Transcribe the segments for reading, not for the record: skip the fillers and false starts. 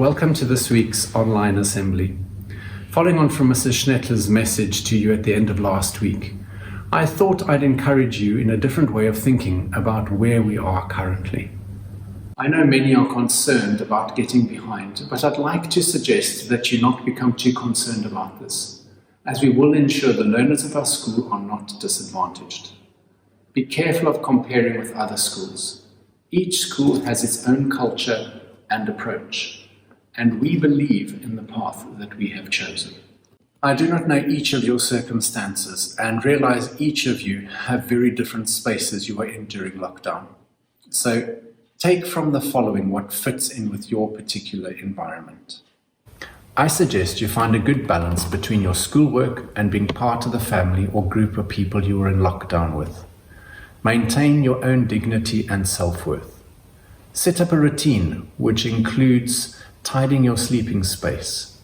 Welcome to this week's online assembly. Following on from Mrs. Schnettler's message to you at the end of last week, I thought I'd encourage you in a different way of thinking about where we are currently. I know many are concerned about getting behind, but I'd like to suggest that you not become too concerned about this, as we will ensure the learners of our school are not disadvantaged. Be careful of comparing with other schools. Each school has its own culture and approach, and we believe in the path that we have chosen. I do not know each of your circumstances and realize each of you have very different spaces you are in during lockdown. So take from the following what fits in with your particular environment. I suggest you find a good balance between your schoolwork and being part of the family or group of people you are in lockdown with. Maintain your own dignity and self-worth. Set up a routine which includes tidying your sleeping space,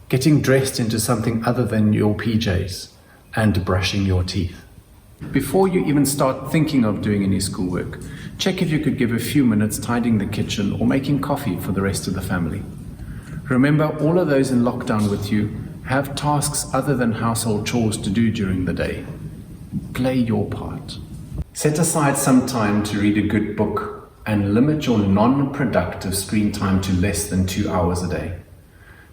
getting dressed into something other than your PJs, and brushing your teeth. Before you even start thinking of doing any schoolwork, check if you could give a few minutes tidying the kitchen or making coffee for the rest of the family. Remember, all of those in lockdown with you have tasks other than household chores to do during the day. Play your part. Set aside some time to read a good book and limit your non-productive screen time to less than 2 hours a day.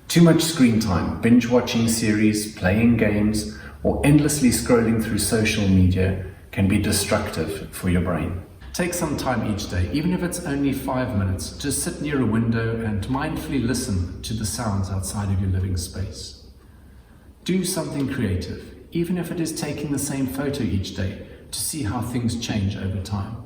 Too much screen time, binge watching series, playing games, or endlessly scrolling through social media can be destructive for your brain. Take some time each day, even if it's only 5 minutes, to sit near a window and mindfully listen to the sounds outside of your living space. Do something creative, even if it is taking the same photo each day, to see how things change over time.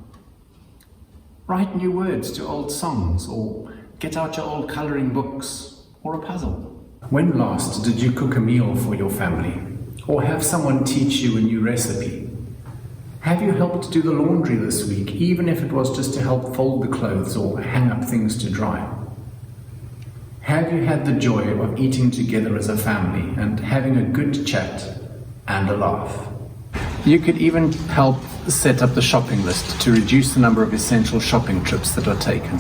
Write new words to old songs, or get out your old coloring books, or a puzzle. When last did you cook a meal for your family, or have someone teach you a new recipe? Have you helped do the laundry this week, even if it was just to help fold the clothes or hang up things to dry? Have you had the joy of eating together as a family and having a good chat and a laugh? You could even help set up the shopping list to reduce the number of essential shopping trips that are taken,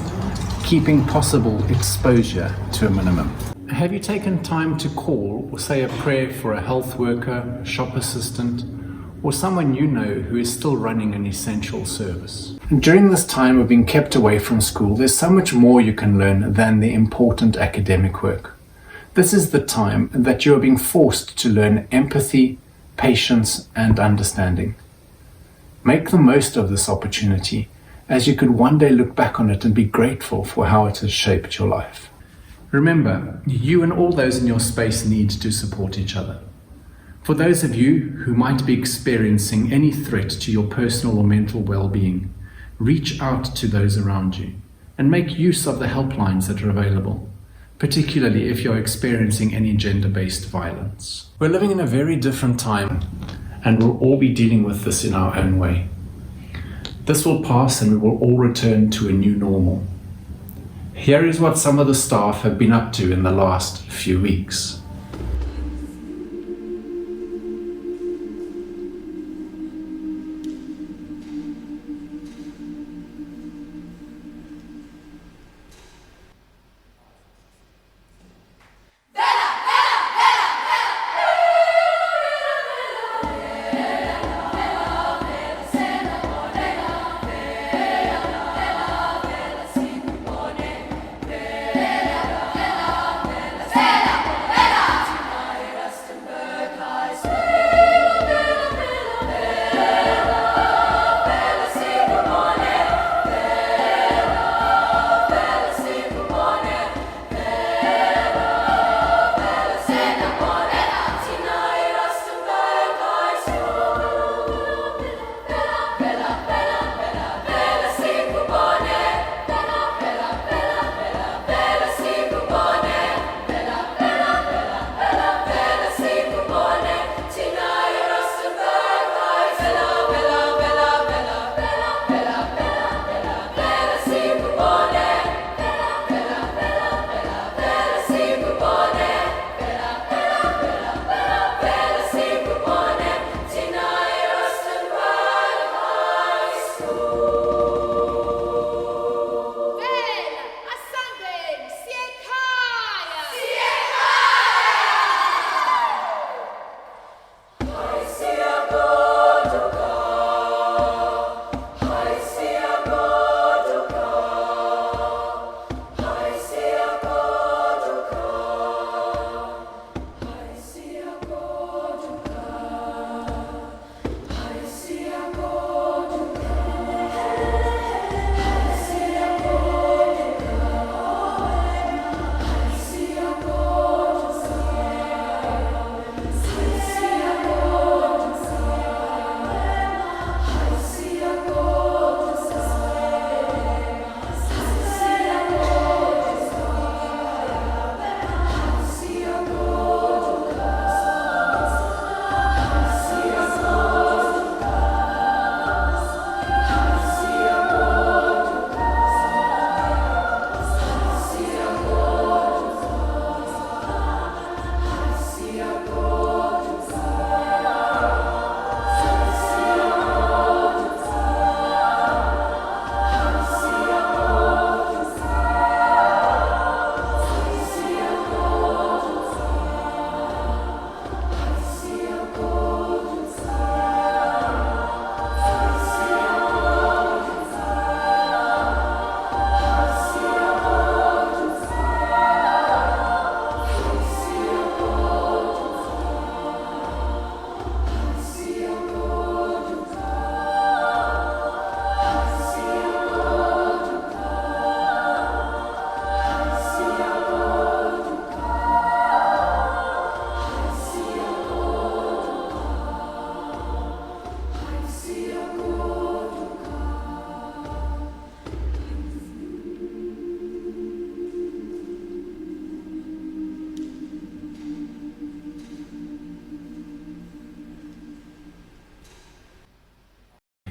keeping possible exposure to a minimum. Have you taken time to call or say a prayer for a health worker, shop assistant, or someone you know who is still running an essential service? During this time of being kept away from school, there's so much more you can learn than the important academic work. This is the time that you are being forced to learn empathy, patience, and understanding. Make the most of this opportunity, as you could one day look back on it and be grateful for how it has shaped your life. Remember, you and all those in your space need to support each other. For those of you who might be experiencing any threat to your personal or mental well-being, reach out to those around you and make use of the helplines that are available, particularly if you're experiencing any gender-based violence. We're living in a very different time, and we'll all be dealing with this in our own way. This will pass and we will all return to a new normal. Here is what some of the staff have been up to in the last few weeks.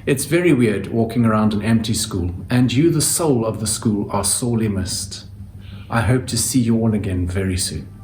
It's very weird walking around an empty school, and you, the soul of the school, are sorely missed. I hope to see you all again very soon.